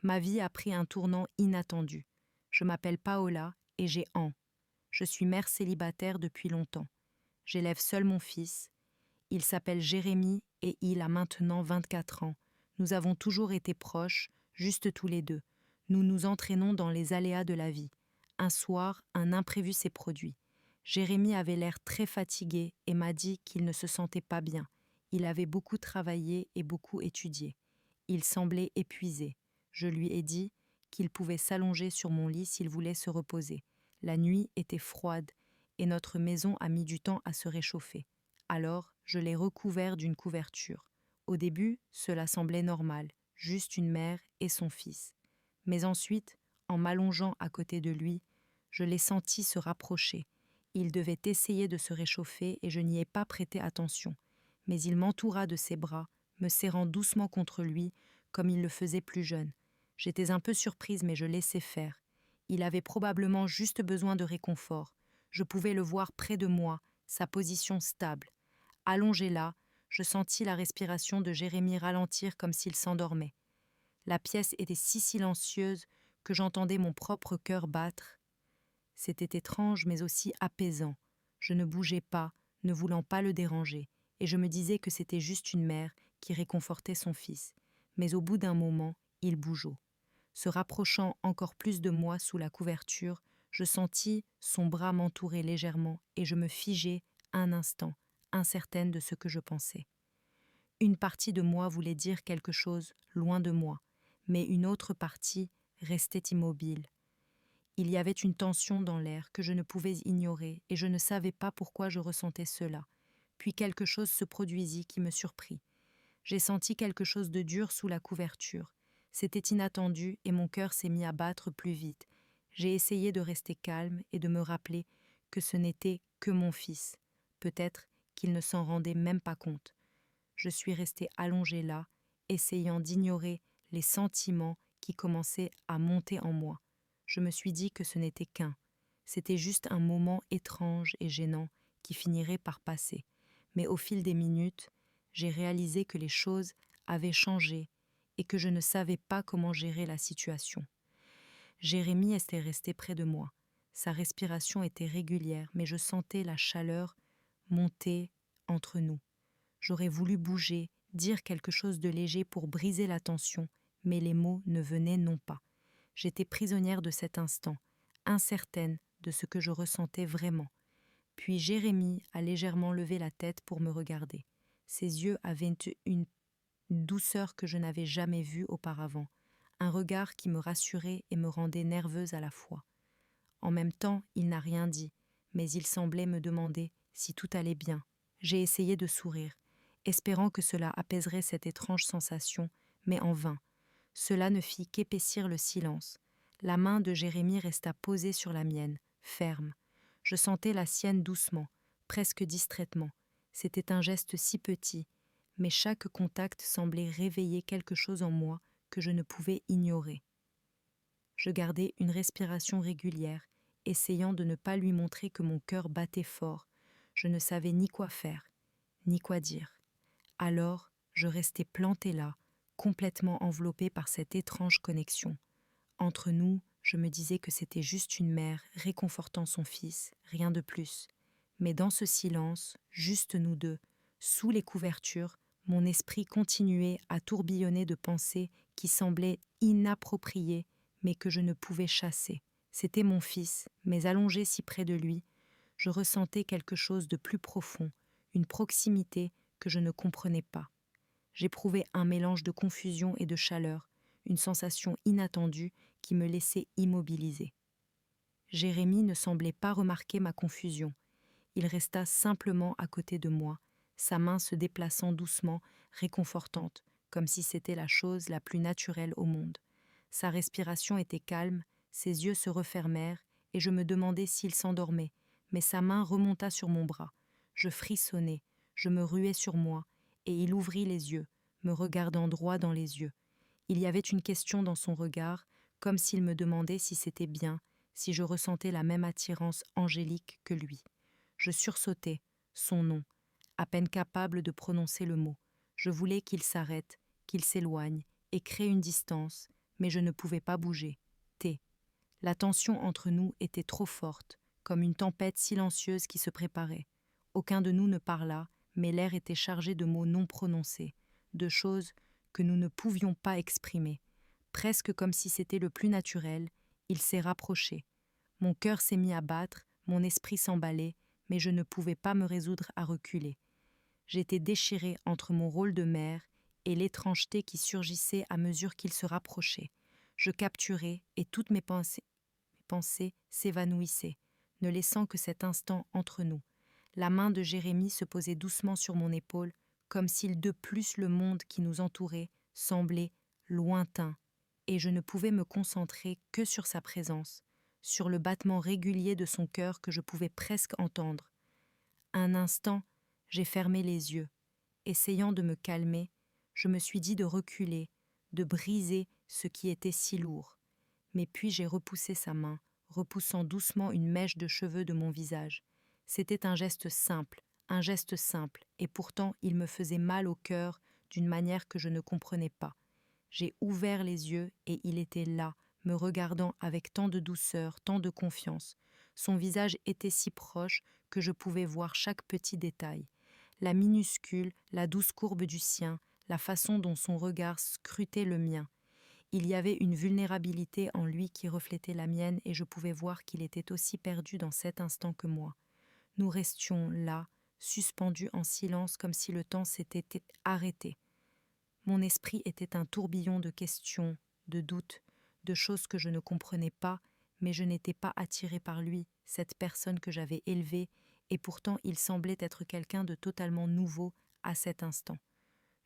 Ma vie a pris un tournant inattendu. Je m'appelle Paola et j'ai an. Je suis mère célibataire depuis longtemps. J'élève seul mon fils. Il s'appelle Jérémy et il a maintenant 24 ans. Nous avons toujours été proches, juste tous les deux. Nous nous entraînons dans les aléas de la vie. Un soir, un imprévu s'est produit. Jérémy avait l'air très fatigué et m'a dit qu'il ne se sentait pas bien. Il avait beaucoup travaillé et beaucoup étudié. Il semblait épuisé. Je lui ai dit qu'il pouvait s'allonger sur mon lit s'il voulait se reposer. La nuit était froide et notre maison a mis du temps à se réchauffer. Alors, je l'ai recouvert d'une couverture. Au début, cela semblait normal, juste une mère et son fils. Mais ensuite, en m'allongeant à côté de lui, je l'ai senti se rapprocher. Il devait essayer de se réchauffer et je n'y ai pas prêté attention. Mais il m'entoura de ses bras, me serrant doucement contre lui, comme il le faisait plus jeune. J'étais un peu surprise, mais je laissais faire. Il avait probablement juste besoin de réconfort. Je pouvais le voir près de moi, sa position stable. Allongé là, je sentis la respiration de Jérémy ralentir comme s'il s'endormait. La pièce était si silencieuse que j'entendais mon propre cœur battre. C'était étrange mais aussi apaisant. Je ne bougeais pas, ne voulant pas le déranger, et je me disais que c'était juste une mère qui réconfortait son fils. Mais au bout d'un moment, il bougea. Se rapprochant encore plus de moi sous la couverture, je sentis son bras m'entourer légèrement et je me figeai un instant, incertaine de ce que je pensais. Une partie de moi voulait dire quelque chose loin de moi, mais une autre partie restait immobile. Il y avait une tension dans l'air que je ne pouvais ignorer et je ne savais pas pourquoi je ressentais cela. Puis quelque chose se produisit qui me surprit. J'ai senti quelque chose de dur sous la couverture. C'était inattendu et mon cœur s'est mis à battre plus vite. J'ai essayé de rester calme et de me rappeler que ce n'était que mon fils. Peut-être qu'il ne s'en rendait même pas compte. Je suis restée allongée là, essayant d'ignorer les sentiments qui commençaient à monter en moi. Je me suis dit que ce n'était qu'un. C'était juste un moment étrange et gênant qui finirait par passer. Mais au fil des minutes, j'ai réalisé que les choses avaient changé et que je ne savais pas comment gérer la situation. Jérémy était resté près de moi. Sa respiration était régulière, mais je sentais la chaleur monter entre nous. J'aurais voulu bouger, dire quelque chose de léger pour briser la tension, mais les mots ne venaient non pas. J'étais prisonnière de cet instant, incertaine de ce que je ressentais vraiment. Puis Jérémy a légèrement levé la tête pour me regarder. Ses yeux avaient une douceur que je n'avais jamais vue auparavant, un regard qui me rassurait et me rendait nerveuse à la fois. En même temps, il n'a rien dit, mais il semblait me demander si tout allait bien. J'ai essayé de sourire, espérant que cela apaiserait cette étrange sensation, mais en vain. Cela ne fit qu'épaissir le silence. La main de Jérémy resta posée sur la mienne, ferme. Je sentais la sienne doucement, presque distraitement. C'était un geste si petit, mais chaque contact semblait réveiller quelque chose en moi que je ne pouvais ignorer. Je gardais une respiration régulière, essayant de ne pas lui montrer que mon cœur battait fort. Je ne savais ni quoi faire, ni quoi dire. Alors, je restais plantée là, complètement enveloppée par cette étrange connexion. Entre nous, je me disais que c'était juste une mère réconfortant son fils, rien de plus. Mais dans ce silence, juste nous deux, sous les couvertures, mon esprit continuait à tourbillonner de pensées qui semblaient inappropriées, mais que je ne pouvais chasser. C'était mon fils, mais allongé si près de lui, je ressentais quelque chose de plus profond, une proximité que je ne comprenais pas. J'éprouvais un mélange de confusion et de chaleur, une sensation inattendue qui me laissait immobilisée. Jérémy ne semblait pas remarquer ma confusion. Il resta simplement à côté de moi, sa main se déplaçant doucement, réconfortante, comme si c'était la chose la plus naturelle au monde. Sa respiration était calme, ses yeux se refermèrent et je me demandais s'il s'endormait, mais sa main remonta sur mon bras. Je frissonnais, je me ruais sur moi, et il ouvrit les yeux, me regardant droit dans les yeux. Il y avait une question dans son regard, comme s'il me demandait si c'était bien, si je ressentais la même attirance angélique que lui. Je sursautai, son nom, à peine capable de prononcer le mot. Je voulais qu'il s'arrête, qu'il s'éloigne, et crée une distance, mais je ne pouvais pas bouger. La tension entre nous était trop forte, comme une tempête silencieuse qui se préparait. Aucun de nous ne parla, mais l'air était chargé de mots non prononcés, de choses que nous ne pouvions pas exprimer. Presque comme si c'était le plus naturel, il s'est rapproché. Mon cœur s'est mis à battre, mon esprit s'emballait, mais je ne pouvais pas me résoudre à reculer. J'étais déchirée entre mon rôle de mère et l'étrangeté qui surgissait à mesure qu'il se rapprochait. Je capturais et toutes mes pensées s'évanouissaient, ne laissant que cet instant entre nous. La main de Jérémie se posait doucement sur mon épaule, comme s'il de plus le monde qui nous entourait semblait lointain, et je ne pouvais me concentrer que sur sa présence, sur le battement régulier de son cœur que je pouvais presque entendre. Un instant, j'ai fermé les yeux. Essayant de me calmer, je me suis dit de reculer, de briser ce qui était si lourd. Mais puis j'ai repoussé sa main, repoussant doucement une mèche de cheveux de mon visage. C'était un geste simple, et pourtant il me faisait mal au cœur d'une manière que je ne comprenais pas. J'ai ouvert les yeux et il était là, me regardant avec tant de douceur, tant de confiance. Son visage était si proche que je pouvais voir chaque petit détail. La minuscule, la douce courbe du sien, la façon dont son regard scrutait le mien. Il y avait une vulnérabilité en lui qui reflétait la mienne et je pouvais voir qu'il était aussi perdu dans cet instant que moi. Nous restions là, suspendus en silence comme si le temps s'était arrêté. Mon esprit était un tourbillon de questions, de doutes, de choses que je ne comprenais pas, mais je n'étais pas attirée par lui, cette personne que j'avais élevée, et pourtant il semblait être quelqu'un de totalement nouveau à cet instant.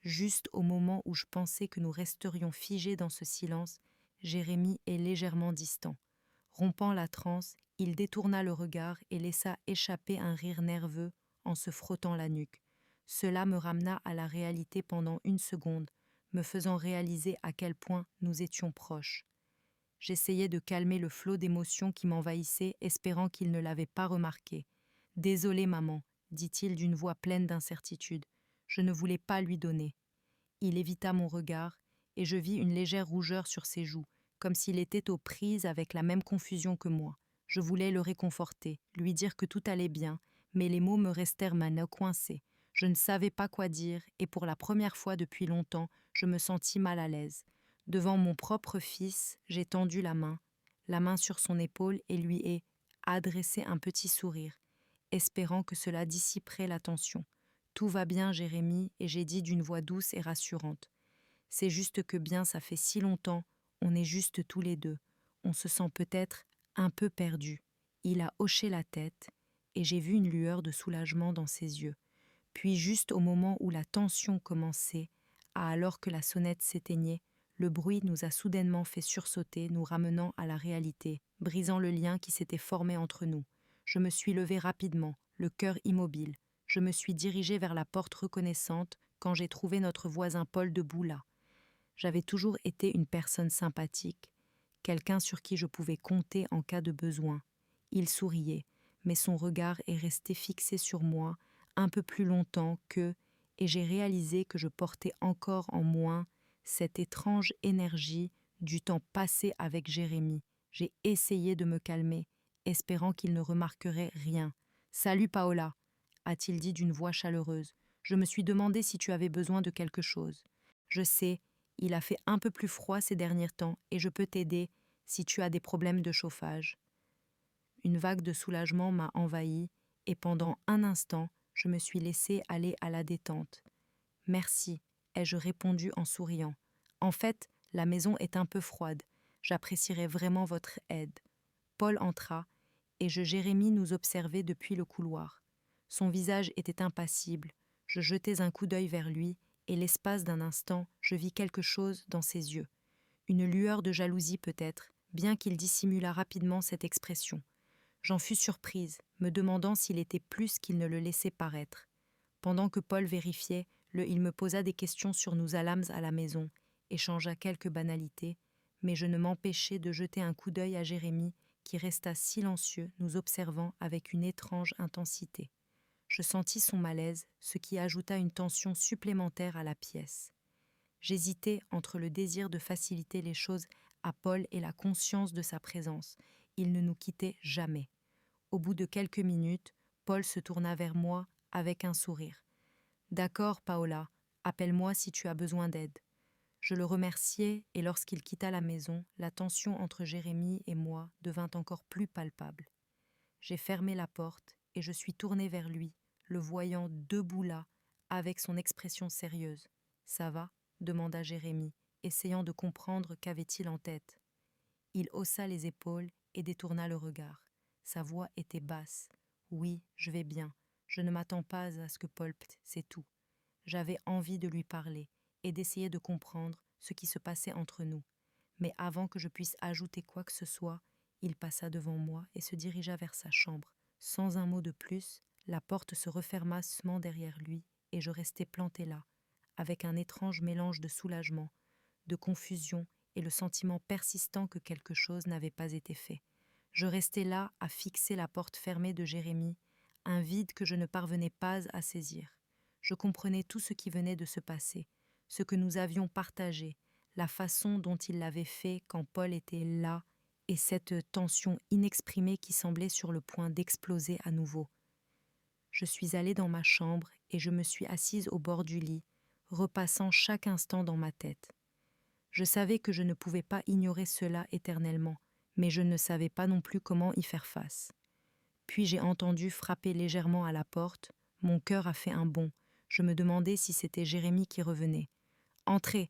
Juste au moment où je pensais que nous resterions figés dans ce silence, Jérémie est légèrement distant. Rompant la transe, il détourna le regard et laissa échapper un rire nerveux en se frottant la nuque. Cela me ramena à la réalité pendant une seconde, me faisant réaliser à quel point nous étions proches. J'essayais de calmer le flot d'émotions qui m'envahissait, espérant qu'il ne l'avait pas remarqué. « Désolé, maman, dit-il d'une voix pleine d'incertitude. Je ne voulais pas lui donner. » Il évita mon regard, et je vis une légère rougeur sur ses joues, comme s'il était aux prises avec la même confusion que moi. Je voulais le réconforter, lui dire que tout allait bien, mais les mots me restèrent coincés. Je ne savais pas quoi dire, et pour la première fois depuis longtemps, je me sentis mal à l'aise. Devant mon propre fils, j'ai tendu la main sur son épaule et lui ai adressé un petit sourire, espérant que cela dissiperait la tension. « Tout va bien, Jérémie, » et j'ai dit d'une voix douce et rassurante. « C'est juste que bien, ça fait si longtemps, on est juste tous les deux. On se sent peut-être un peu perdu. » Il a hoché la tête, et j'ai vu une lueur de soulagement dans ses yeux. Puis, juste au moment où la tension commençait, alors que la sonnette s'éteignait, le bruit nous a soudainement fait sursauter, nous ramenant à la réalité, brisant le lien qui s'était formé entre nous. Je me suis levée rapidement, le cœur immobile. Je me suis dirigée vers la porte reconnaissante quand j'ai trouvé notre voisin Paul debout là. J'avais toujours été une personne sympathique, quelqu'un sur qui je pouvais compter en cas de besoin. Il souriait, mais son regard est resté fixé sur moi un peu plus longtemps et j'ai réalisé que je portais encore en moi cette étrange énergie du temps passé avec Jérémie. J'ai essayé de me calmer, espérant qu'il ne remarquerait rien. « Salut Paola !» a-t-il dit d'une voix chaleureuse. « Je me suis demandé si tu avais besoin de quelque chose. Je sais, il a fait un peu plus froid ces derniers temps et je peux t'aider si tu as des problèmes de chauffage. » Une vague de soulagement m'a envahie et pendant un instant, je me suis laissée aller à la détente. « Merci », ai-je répondu en souriant. « En fait, la maison est un peu froide. J'apprécierais vraiment votre aide. » Paul entra et Jérémie nous observait depuis le couloir. Son visage était impassible. Je jetais un coup d'œil vers lui et l'espace d'un instant, je vis quelque chose dans ses yeux. Une lueur de jalousie peut-être, bien qu'il dissimulât rapidement cette expression. J'en fus surprise, me demandant s'il était plus qu'il ne le laissait paraître. Pendant que Paul vérifiait, il me posa des questions sur nous allâmes à la maison, échangea quelques banalités, mais je ne m'empêchai de jeter un coup d'œil à Jérémie, qui resta silencieux, nous observant avec une étrange intensité. Je sentis son malaise, ce qui ajouta une tension supplémentaire à la pièce. J'hésitais entre le désir de faciliter les choses à Paul et la conscience de sa présence. Il ne nous quittait jamais. Au bout de quelques minutes, Paul se tourna vers moi avec un sourire. « D'accord, Paola, appelle-moi si tu as besoin d'aide. » Je le remerciai et lorsqu'il quitta la maison, la tension entre Jérémie et moi devint encore plus palpable. J'ai fermé la porte et je suis tournée vers lui, le voyant debout là, avec son expression sérieuse. « Ça va ?» demanda Jérémie, essayant de comprendre qu'avait-il en tête. Il haussa les épaules et détourna le regard. Sa voix était basse. « Oui, je vais bien. Je ne m'attends pas à ce que Paul c'est tout. » J'avais envie de lui parler et d'essayer de comprendre ce qui se passait entre nous. Mais avant que je puisse ajouter quoi que ce soit, il passa devant moi et se dirigea vers sa chambre. Sans un mot de plus, la porte se referma doucement derrière lui et je restai plantée là, avec un étrange mélange de soulagement, de confusion et le sentiment persistant que quelque chose n'avait pas été fait. Je restais là à fixer la porte fermée de Jérémie, un vide que je ne parvenais pas à saisir. Je comprenais tout ce qui venait de se passer, ce que nous avions partagé, la façon dont il l'avait fait quand Paul était là, et cette tension inexprimée qui semblait sur le point d'exploser à nouveau. Je suis allée dans ma chambre et je me suis assise au bord du lit, repassant chaque instant dans ma tête. Je savais que je ne pouvais pas ignorer cela éternellement, mais je ne savais pas non plus comment y faire face. Puis j'ai entendu frapper légèrement à la porte, mon cœur a fait un bond, je me demandais si c'était Jérémie qui revenait. « Entrez !»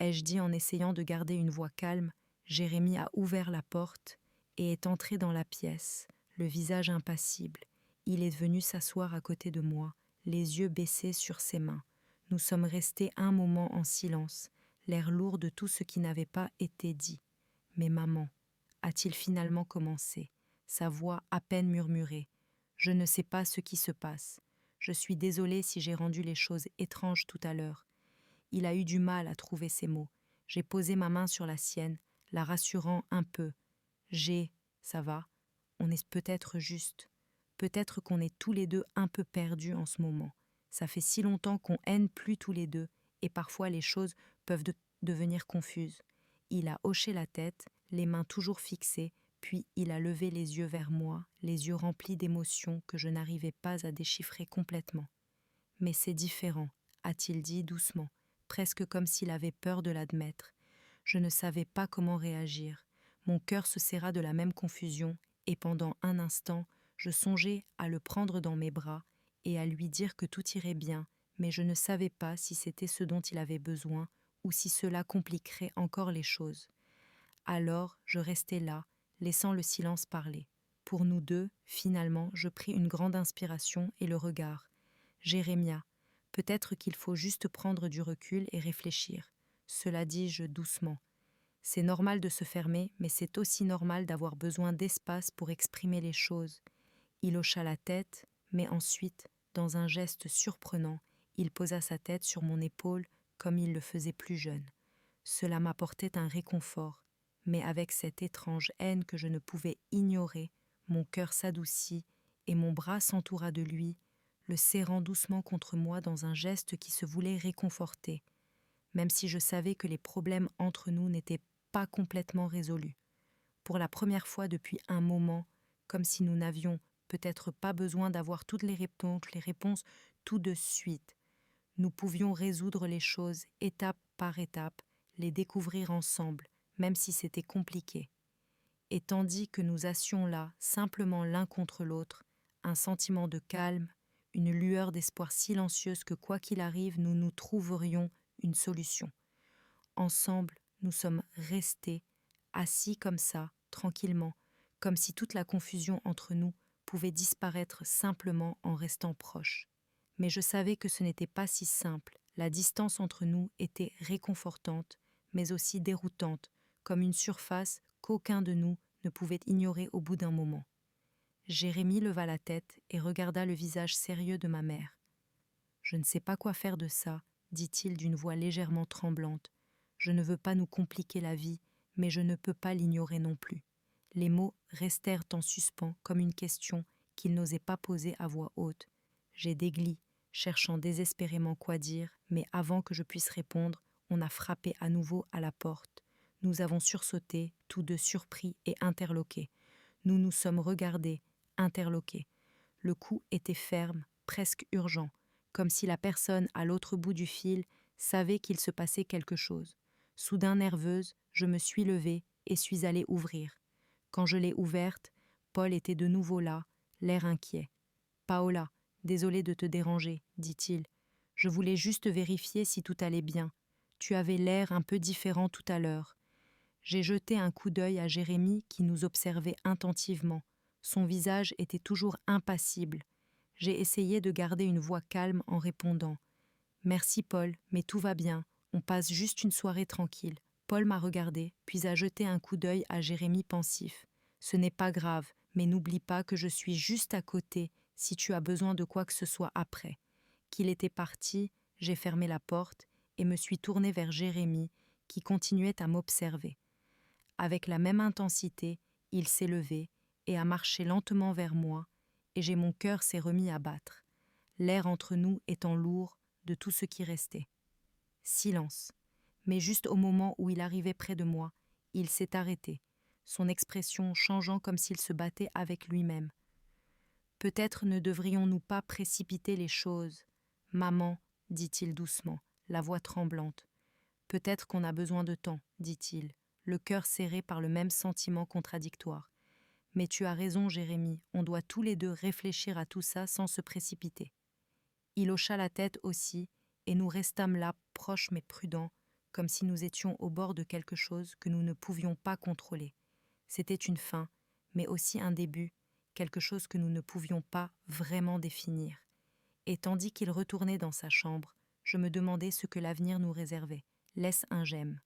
ai-je dit en essayant de garder une voix calme. Jérémie a ouvert la porte et est entré dans la pièce, le visage impassible. Il est venu s'asseoir à côté de moi, les yeux baissés sur ses mains. Nous sommes restés un moment en silence, l'air lourd de tout ce qui n'avait pas été dit. « Mais maman, a-t-il finalement commencé ?» Sa voix à peine murmurée. « Je ne sais pas ce qui se passe. Je suis désolée si j'ai rendu les choses étranges tout à l'heure. » Il a eu du mal à trouver ses mots. J'ai posé ma main sur la sienne, la rassurant un peu. Ça va, on est peut-être juste. Peut-être qu'on est tous les deux un peu perdus en ce moment. Ça fait si longtemps qu'on haine plus tous les deux, et parfois les choses peuvent devenir confuses. Il a hoché la tête, les mains toujours fixées, puis il a levé les yeux vers moi, les yeux remplis d'émotions que je n'arrivais pas à déchiffrer complètement. « Mais c'est différent », a-t-il dit doucement, presque comme s'il avait peur de l'admettre. Je ne savais pas comment réagir. Mon cœur se serra de la même confusion, et pendant un instant, je songeais à le prendre dans mes bras et à lui dire que tout irait bien, mais je ne savais pas si c'était ce dont il avait besoin ou si cela compliquerait encore les choses. Alors, je restai là, laissant le silence parler. Pour nous deux, finalement, je pris une grande inspiration et le regard. « Jérémia, peut-être qu'il faut juste prendre du recul et réfléchir. » Cela dis-je doucement. C'est normal de se fermer, mais c'est aussi normal d'avoir besoin d'espace pour exprimer les choses. Il hocha la tête, mais ensuite, dans un geste surprenant, il posa sa tête sur mon épaule comme il le faisait plus jeune. Cela m'apportait un réconfort, mais avec cette étrange haine que je ne pouvais ignorer, mon cœur s'adoucit et mon bras s'entoura de lui, le serrant doucement contre moi dans un geste qui se voulait réconforter, même si je savais que les problèmes entre nous n'étaient pas complètement résolus. Pour la première fois depuis un moment, comme si nous n'avions peut-être pas besoin d'avoir toutes les réponses tout de suite. Nous pouvions résoudre les choses étape par étape, les découvrir ensemble, même si c'était compliqué. Et tandis que nous assions là, simplement l'un contre l'autre, un sentiment de calme, une lueur d'espoir silencieuse que quoi qu'il arrive, nous trouverions une solution. Ensemble, nous sommes restés, assis comme ça, tranquillement, comme si toute la confusion entre nous pouvait disparaître simplement en restant proches. Mais je savais que ce n'était pas si simple. La distance entre nous était réconfortante, mais aussi déroutante, comme une surface qu'aucun de nous ne pouvait ignorer au bout d'un moment. Jérémie leva la tête et regarda le visage sérieux de ma mère. « Je ne sais pas quoi faire de ça, » dit-il d'une voix légèrement tremblante. « Je ne veux pas nous compliquer la vie, mais je ne peux pas l'ignorer non plus. » Les mots restèrent en suspens comme une question qu'il n'osait pas poser à voix haute. J'ai dégli, cherchant désespérément quoi dire, mais avant que je puisse répondre, on a frappé à nouveau à la porte. Nous avons sursauté, tous deux surpris et interloqués. Nous nous sommes regardés, interloqués. Le coup était ferme, presque urgent, comme si la personne à l'autre bout du fil savait qu'il se passait quelque chose. Soudain nerveuse, je me suis levée et suis allée ouvrir. Quand je l'ai ouverte, Paul était de nouveau là, l'air inquiet. « Paola, désolé de te déranger, dit-il. Je voulais juste vérifier si tout allait bien. Tu avais l'air un peu différent tout à l'heure. » J'ai jeté un coup d'œil à Jérémie qui nous observait attentivement. Son visage était toujours impassible. J'ai essayé de garder une voix calme en répondant. « Merci Paul, mais tout va bien. On passe juste une soirée tranquille. » Paul m'a regardé, puis a jeté un coup d'œil à Jérémie pensif. « Ce n'est pas grave, mais n'oublie pas que je suis juste à côté si tu as besoin de quoi que ce soit après. » Qu'il était parti, j'ai fermé la porte et me suis tournée vers Jérémie, qui continuait à m'observer. Avec la même intensité, il s'est levé et a marché lentement vers moi, et mon cœur s'est remis à battre, l'air entre nous étant lourd de tout ce qui restait. Silence. Mais juste au moment où il arrivait près de moi, il s'est arrêté, son expression changeant comme s'il se battait avec lui-même. « Peut-être ne devrions-nous pas précipiter les choses. Maman, dit-il doucement, la voix tremblante. Peut-être qu'on a besoin de temps, dit-il, le cœur serré par le même sentiment contradictoire. Mais tu as raison, Jérémie, on doit tous les deux réfléchir à tout ça sans se précipiter. » Il hocha la tête aussi, et nous restâmes là, proches mais prudents, comme si nous étions au bord de quelque chose que nous ne pouvions pas contrôler. C'était une fin, mais aussi un début, quelque chose que nous ne pouvions pas vraiment définir. Et tandis qu'il retournait dans sa chambre, je me demandais ce que l'avenir nous réservait. Laisse un j'aime.